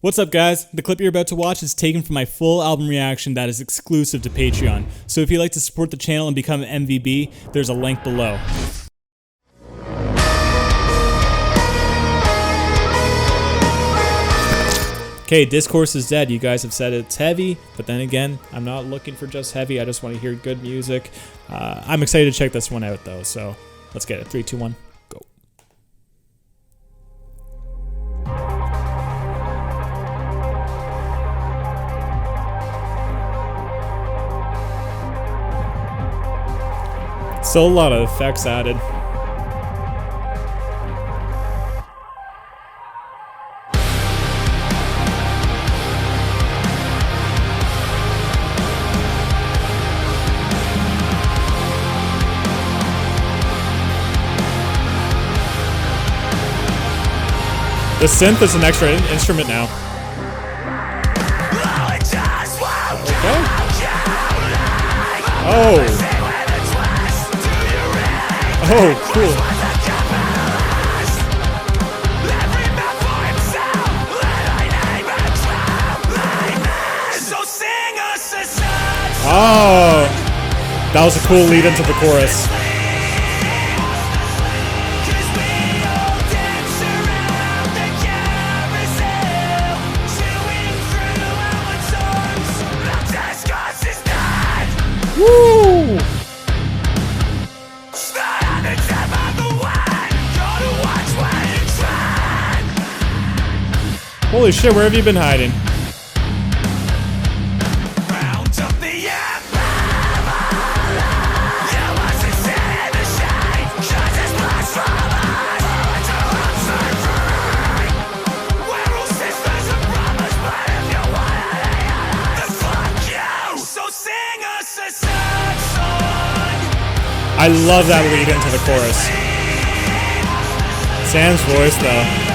What's up, guys? The clip you're about to watch is taken from my full album reaction that is exclusive to Patreon. So if you'd like to support the channel and become an MVB, there's a link below. Okay, Discourse is Dead. You guys have said it's heavy, but then again, I'm not looking for just heavy. I just want to hear good music. I'm excited to check this one out, though, so let's get it. 3, 2, 1, go. Still a lot of effects added. The synth is an extra instrument now. Okay. Oh. Oh, cool. Oh. That was a cool lead into the chorus. Woo! Holy shit, where have you been hiding? I love that lead into the chorus. Sam's voice, though.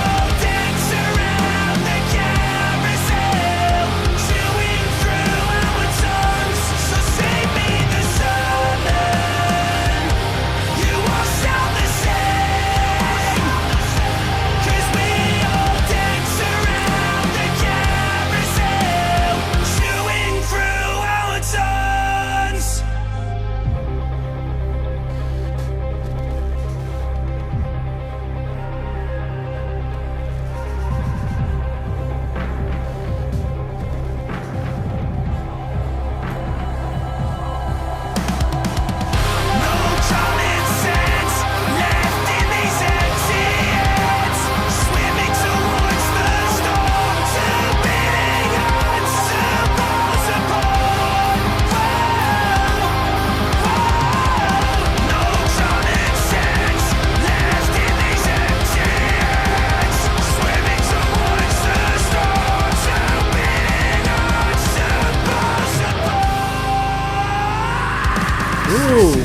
Ooh.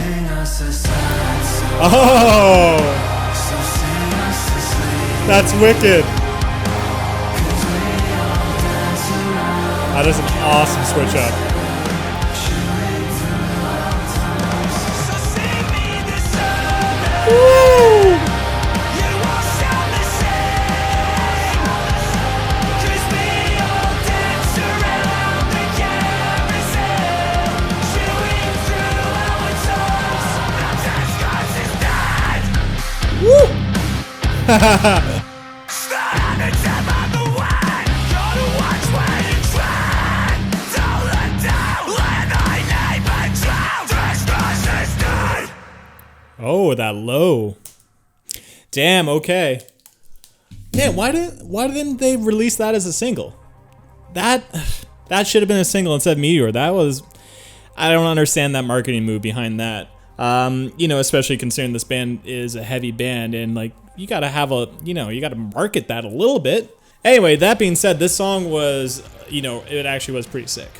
Oh, that's wicked. That is an awesome switch up. Woo. Oh, that low. Damn, okay. Man, why didn't they release that as a single? That should have been a single instead of Meteor. That was, I don't understand that marketing move behind that. You know, especially considering this band is a heavy band and like you gotta have a, you know, you gotta market that a little bit. Anyway, that being said, this song was, you know, it actually was pretty sick.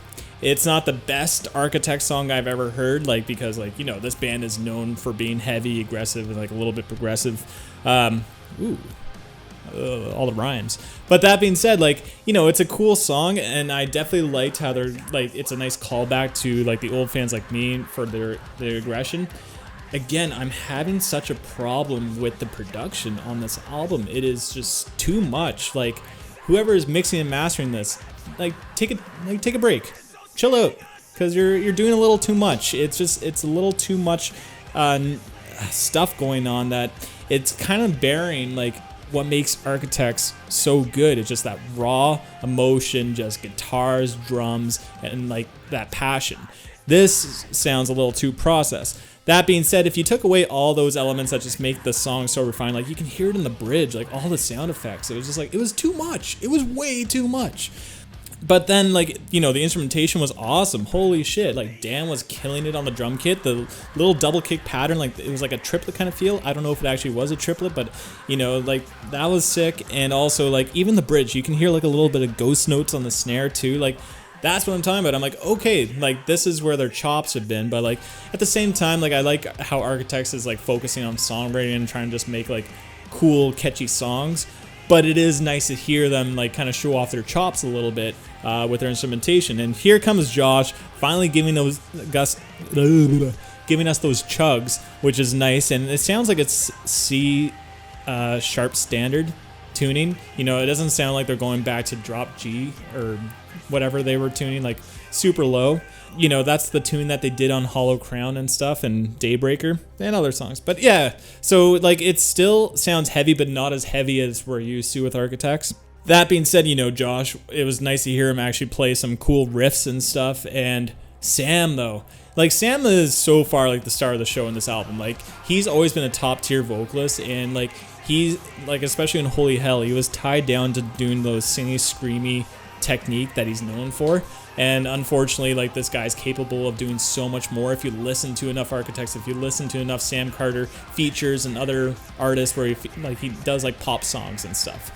It's not the best Architect song I've ever heard, like, because, like, you know, this band is known for being heavy, aggressive, and, like, a little bit progressive. All the rhymes. But that being said, like, you know, it's a cool song, and I definitely liked how they're, like, it's a nice callback to, like, the old fans like me for their aggression. Again, I'm having such a problem with the production on this album. It is just too much. Like, whoever is mixing and mastering this, like take a break, chill out, because you're doing a little too much. It's a little too much stuff going on that it's kind of bearing like what makes Architects so good. It's just that raw emotion, just guitars, drums, and like that passion. This sounds a little too processed. That being said, if you took away all those elements that just make the song so refined, like you can hear it in the bridge, like all the sound effects, it was just like, it was too much. It was way too much. But then, like, you know, the instrumentation was awesome. Holy shit. Like, Dan was killing it on the drum kit. The little double kick pattern, like, it was like a triplet kind of feel. I don't know if it actually was a triplet, but, you know, like, that was sick. And also, like, even the bridge, you can hear, like, a little bit of ghost notes on the snare, too. Like, that's what I'm talking about. I'm like, okay, like, this is where their chops have been. But, like, at the same time, like, I like how Architects is, like, focusing on songwriting and trying to just make, like, cool, catchy songs. But it is nice to hear them like kind of show off their chops a little bit with their instrumentation. And here comes Josh finally giving us those chugs, which is nice. And it sounds like it's C sharp standard tuning. You know, it doesn't sound like they're going back to drop G or whatever they were tuning, like super low. You know, that's the tune that they did on Hollow Crown and stuff and Daybreaker and other songs. But yeah, so like it still sounds heavy, but not as heavy as we're used to with Architects. That being said, you know, Josh, it was nice to hear him actually play some cool riffs and stuff. And Sam, though, like Sam is so far like the star of the show in this album. Like he's always been a top tier vocalist, and like he's like, especially in Holy Hell, he was tied down to doing those singy, screamy technique that he's known for. And unfortunately, like this guy's capable of doing so much more if you listen to enough Architects, if you listen to enough Sam Carter features and other artists where he does like pop songs and stuff.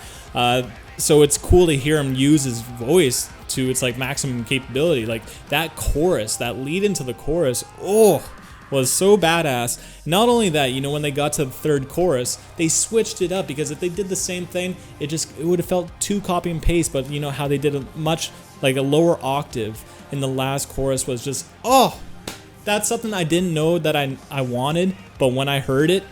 So it's cool to hear him use his voice to its like maximum capability. Like that chorus, that lead into the chorus, was so badass. Not only that, you know, when they got to the third chorus, they switched it up, because if they did the same thing, it would have felt too copy and paste. But you know how they did a much like a lower octave in the last chorus was just, that's something I didn't know that I wanted, but when I heard it,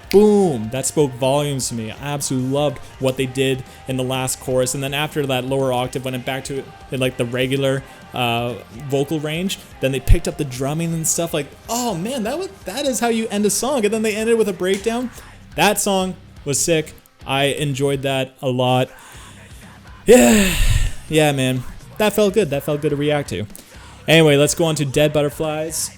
boom, that spoke volumes to me. I absolutely loved what they did in the last chorus. And then after that lower octave, when it back to like the regular vocal range, then they picked up the drumming and stuff. Like, oh man, that is how you end a song. And then they ended with a breakdown. That song was sick. I enjoyed that a lot. Yeah, man. That felt good. That felt good to react to. Anyway, let's go on to Dead Butterflies.